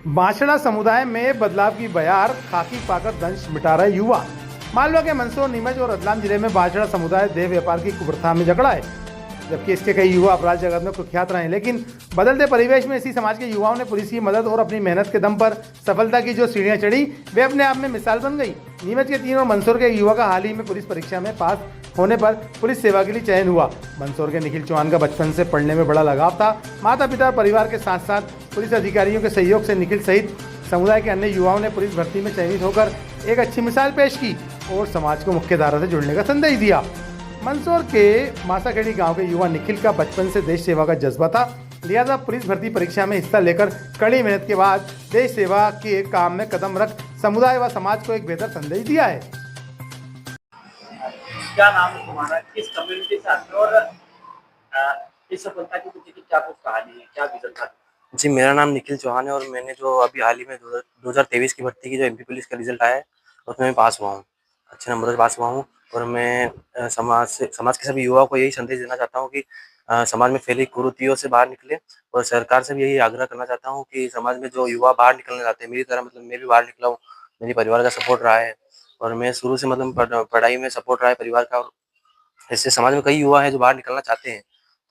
बांसड़ा समुदाय में बदलाव की बयार, खाकी पाकर दंश मिटा रहे युवा। मालवा के मंदसौर, नीमच और रतलाम जिले में बांसड़ा समुदाय देह व्यापार की कुप्रथा में जकड़ा है, जबकि इसके कई युवा अपराध जगत में कुख्यात रहे हैं। लेकिन बदलते परिवेश में इसी समाज के युवाओं ने पुलिस की मदद और अपनी मेहनत के दम पर सफलता की जो सीढ़ियां चढ़ी, वे अपने आप में मिसाल बन गई। नीमच के 3 और मंदसौर के युवा का हाल ही में पुलिस परीक्षा में पास होने पर पुलिस सेवा के लिए चयन हुआ। मंदसौर के निखिल चौहान का बचपन से पढ़ने में बड़ा लगाव था। माता पिता और परिवार के साथ साथ पुलिस अधिकारियों के सहयोग से निखिल सहित समुदाय के अन्य युवाओं ने पुलिस भर्ती में चयनित होकर एक अच्छी मिसाल पेश की और समाज को मुख्य धारा से जुड़ने का संदेश दिया। मंदसौर के मासाखेड़ी गांव के युवा निखिल का बचपन से देश सेवा का जज्बा था, लिहाजा पुलिस भर्ती परीक्षा में हिस्सा लेकर कड़ी मेहनत के बाद देश सेवा के काम में कदम रख समुदाय व समाज को एक बेहतर संदेश दिया है। क्या नाम है तुम्हारा, किस कम्युनिटी से आते हो और इस सफलता के पीछे की क्या कुछ कहानी है, क्या विजन था? जी, मेरा नाम निखिल चौहान है और मैंने जो अभी हाल ही में 2023 की भर्ती की जो एमपी पुलिस का रिजल्ट आया है उसमें मैं पास हुआ हूँ, अच्छे नंबरों से पास हुआ हूँ। और मैं समाज के सभी युवाओं को यही संदेश देना चाहता हूँ कि समाज में फैली कुरीतियों से बाहर निकले और सरकार से भी यही आग्रह करना चाहता हूँ कि समाज में जो युवा बाहर निकलना चाहते हैं, मेरी तरह मतलब मैं भी बाहर निकला हूँ, मेरी परिवार का सपोर्ट रहा है और मैं शुरू से मतलब पढ़ाई में सपोर्ट रहा है परिवार का। और इससे समाज में कई युवा हैं जो बाहर निकलना चाहते हैं,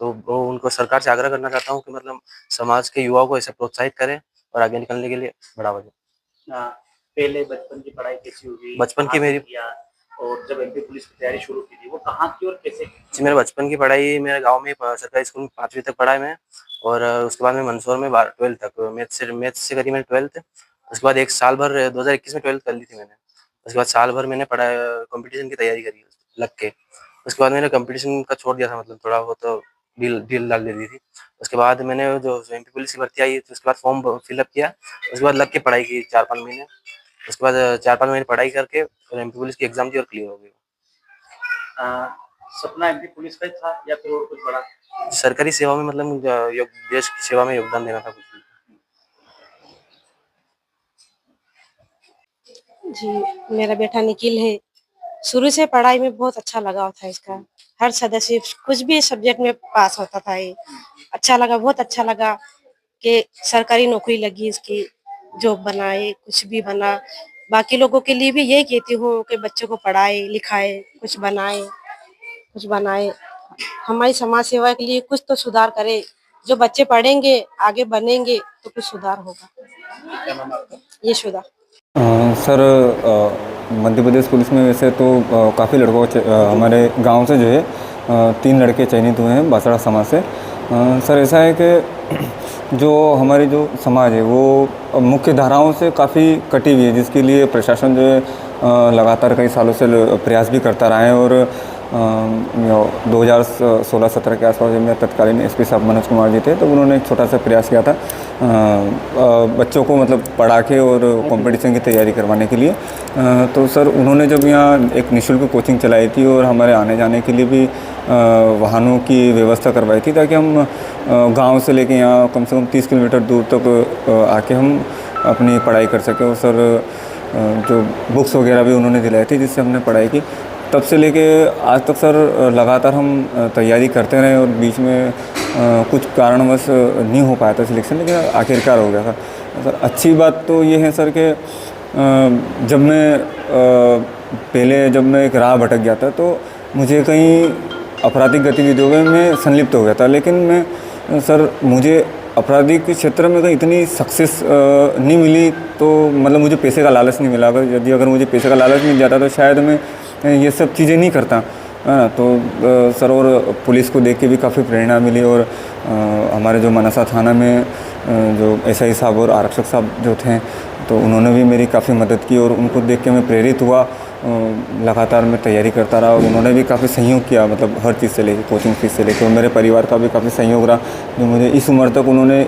तो वो उनको सरकार से आग्रह करना चाहता हूँ कि मतलब समाज के युवाओं को ऐसे प्रोत्साहित करें और आगे निकलने के लिए बढ़ावा दें। पहले बचपन की पढ़ाई कैसी हुई? बचपन की मेरी किया और जब एमपी पुलिस की तैयारी शुरू की थी वो कहाँ की और कैसे की? जी, मेरे बचपन की पढ़ाई मेरे गांव में सरकारी स्कूल में 5वीं तक पढ़ा है मैं। और उसके बाद मैं मंदसौर में 12th तक मैथ से करी मैंने 12th। उसके बाद एक साल भर 2021 में 12th कर ली थी मैंने। उसके बाद साल भर मैंने पढ़ा, कंपटीशन की तैयारी करी लग के। उसके बाद मैंने कंपटीशन का छोड़ दिया था, मतलब थोड़ा बहुत तो ढील डाल दी थी। उसके बाद मैंने जो एमपी पुलिस की भर्ती आई तो उसके बाद फॉर्म फिलअप किया। उसके बाद लग के पढ़ाई की 4-5 महीने। उसके बाद 4-5 महीने पढ़ाई करके और एमपी पुलिस की एग्जाम दी और क्लियर हो गई। सपना एमपी पुलिस का ही था या फिर और कुछ बड़ा? सरकारी सेवा में मतलब देश की सेवा में योगदान देना था कुछ भी। जी, मेरा बेटा निखिल है। शुरू से पढ़ाई में बहुत अच्छा लगाव था इसका। हर सदस्य कुछ भी सब्जेक्ट में पास होता था ये। अच्छा लगा, बहुत अच्छा लगा कि सरकारी नौकरी लगी इसकी, जॉब बनाए, कुछ भी बना। बाकी लोगों के लिए भी यही कहती हूँ कि बच्चों को पढ़ाए, लिखाए, कुछ बनाए। हमारी समाज सेवा के लिए कुछ तो सुधार करे। जो बच्चे पढ़ेंगे, आगे बनेंगे तो कुछ सुधार होगा। क्या नाम है आपका? यशोदा। सर, मध्य प्रदेश पुलिस में वैसे तो काफ़ी लड़कों हमारे गांव से जो है 3 लड़के चयनित हुए हैं बांसड़ा समाज से। सर, ऐसा है कि जो हमारी जो समाज है वो मुख्य धाराओं से काफ़ी कटी हुई है, जिसके लिए प्रशासन जो है लगातार कई सालों से प्रयास भी करता रहा है। और 2016-17 के आसपास जब मैं तत्कालीन एसपी साहब मनोज कुमार जी थे तो उन्होंने एक छोटा सा प्रयास किया था बच्चों को मतलब पढ़ा के और कंपटीशन की तैयारी करवाने के लिए। तो सर, उन्होंने जब यहाँ एक निःशुल्क कोचिंग चलाई थी और हमारे आने जाने के लिए भी वाहनों की व्यवस्था करवाई थी, ताकि हम गांव से लेके यहाँ कम से कम 30 किलोमीटर दूर तक आके हम अपनी पढ़ाई कर सकें। और सर, जो बुक्स वगैरह भी उन्होंने दिलाई थी जिससे हमने पढ़ाई की। तब से लेके आज तक सर लगातार हम तैयारी करते रहे और बीच में कुछ कारणवश नहीं हो पाया था सिलेक्शन, लेकिन आखिरकार हो गया था। सर, अच्छी बात तो ये है सर कि जब मैं एक राह भटक गया था तो मुझे कहीं आपराधिक गतिविधियों में मैं संलिप्त हो गया था। लेकिन मैं सर, मुझे आपराधिक क्षेत्र में कहीं इतनी सक्सेस नहीं मिली, तो मतलब मुझे पैसे का लालच नहीं मिला। अगर मुझे पैसे का लालच मिल जाता तो शायद मैं ये सब चीज़ें नहीं करता। तो सर, और पुलिस को देख के भी काफ़ी प्रेरणा मिली। और हमारे जो मनसा थाना में जो एसआई साहब और आरक्षक साहब जो थे तो उन्होंने भी मेरी काफ़ी मदद की और उनको देख के मैं प्रेरित हुआ। लगातार मैं तैयारी करता रहा और उन्होंने भी काफ़ी सहयोग किया, मतलब हर चीज़ से लेकर कोचिंग फीस से लेकर। और मेरे परिवार का भी काफ़ी सहयोग रहा, जो मुझे इस उम्र तक उन्होंने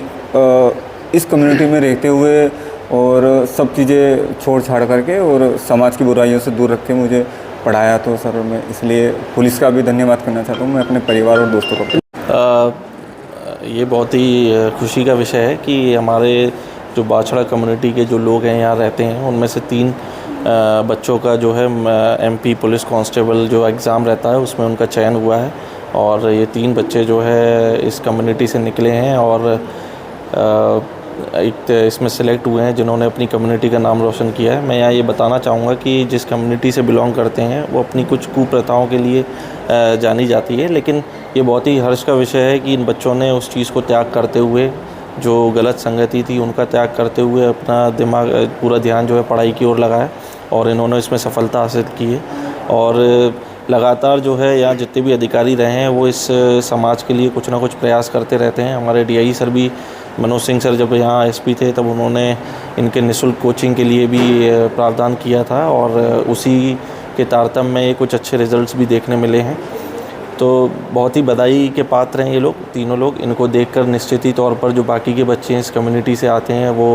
इस कम्युनिटी में रहते हुए और सब चीज़ें छोड़ छाड़ करके और समाज की बुराइयों से दूर रख के मुझे पढ़ाया। तो सर, मैं इसलिए पुलिस का भी धन्यवाद करना चाहता हूँ, मैं अपने परिवार और दोस्तों को। ये बहुत ही खुशी का विषय है कि हमारे जो बांसड़ा कम्युनिटी के जो लोग हैं यहाँ रहते हैं, उनमें से 3 बच्चों का जो है एमपी पुलिस कांस्टेबल जो एग्ज़ाम रहता है उसमें उनका चयन हुआ है। और ये 3 बच्चे जो है इस कम्युनिटी से निकले हैं और एक इसमें सेलेक्ट हुए हैं जिन्होंने अपनी कम्युनिटी का नाम रोशन किया है। मैं यहाँ ये बताना चाहूँगा कि जिस कम्युनिटी से बिलोंग करते हैं वो अपनी कुछ कुप्रथाओं के लिए जानी जाती है, लेकिन ये बहुत ही हर्ष का विषय है कि इन बच्चों ने उस चीज़ को त्याग करते हुए, जो गलत संगति थी उनका त्याग करते हुए अपना दिमाग पूरा ध्यान जो है पढ़ाई की ओर लगाया और इन्होंने इसमें सफलता हासिल की है। और लगातार जो है यहाँ जितने भी अधिकारी रहे हैं वो इस समाज के लिए कुछ ना कुछ प्रयास करते रहते हैं। हमारे डीआई सर भी, मनोज सिंह सर जब यहाँ एसपी थे तब उन्होंने इनके निःशुल्क कोचिंग के लिए भी प्रावधान किया था और उसी के तारतम्य में ये कुछ अच्छे रिजल्ट्स भी देखने मिले हैं। तो बहुत ही बधाई के पात्र हैं ये लोग, तीनों लोग। इनको देखकर निश्चित ही तौर पर जो बाकी के बच्चे इस कम्युनिटी से आते हैं वो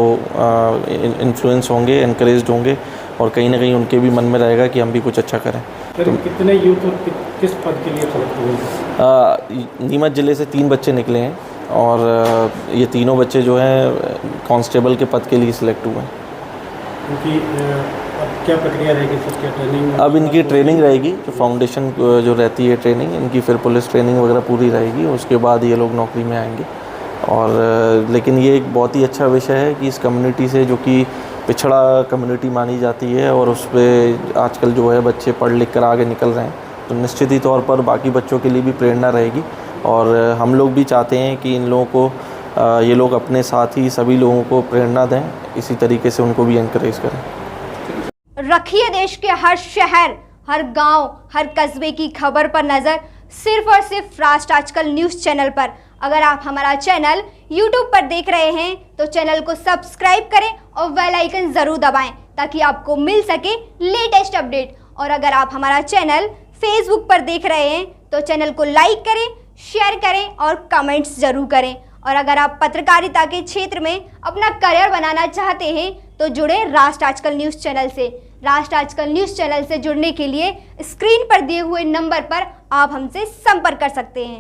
इन्फ्लुएंस होंगे, एनकरेज्ड होंगे और कहीं ना कहीं उनके भी मन में रहेगा कि हम भी कुछ अच्छा करें। तो कितने यूथ और किस पद के लिए सेलेक्ट हुए? नीमच ज़िले से 3 बच्चे निकले हैं और ये तीनों बच्चे जो हैं कांस्टेबल के पद के लिए सिलेक्ट हुए हैं। उनकी क्या प्रक्रिया रहेगी सर? क्या ट्रेनिंग? अब इनकी ट्रेनिंग रहेगी, जो फाउंडेशन जो रहती है ट्रेनिंग इनकी, फिर पुलिस ट्रेनिंग वगैरह पूरी रहेगी, उसके बाद ये लोग नौकरी में आएंगे। और लेकिन ये एक बहुत ही अच्छा विषय है कि इस कम्युनिटी से, जो कि पिछड़ा कम्युनिटी मानी जाती है और उस पर आजकल जो है बच्चे पढ़ लिख कर आगे निकल रहे हैं, तो निश्चित ही तौर पर बाकी बच्चों के लिए भी प्रेरणा रहेगी। और हम लोग भी चाहते हैं कि इन लोगों को ये लोग अपने साथ ही सभी लोगों को प्रेरणा दें, इसी तरीके से उनको भी एनकरेज करें। रखिए देश के हर शहर, हर गांव, हर कस्बे की खबर पर नजर, सिर्फ और सिर्फ राष्ट्र आजकल न्यूज़ चैनल पर। अगर आप हमारा चैनल YouTube पर देख रहे हैं तो चैनल को सब्सक्राइब करें और बेल आइकन ज़रूर दबाएं ताकि आपको मिल सके लेटेस्ट अपडेट। और अगर आप हमारा चैनल Facebook पर देख रहे हैं तो चैनल को लाइक करें, शेयर करें और कमेंट्स ज़रूर करें। और अगर आप पत्रकारिता के क्षेत्र में अपना करियर बनाना चाहते हैं तो जुड़े राष्ट्र आजकल न्यूज़ चैनल से। राष्ट्र आजकल न्यूज़ चैनल से जुड़ने के लिए स्क्रीन पर दिए हुए नंबर पर आप हमसे संपर्क कर सकते हैं।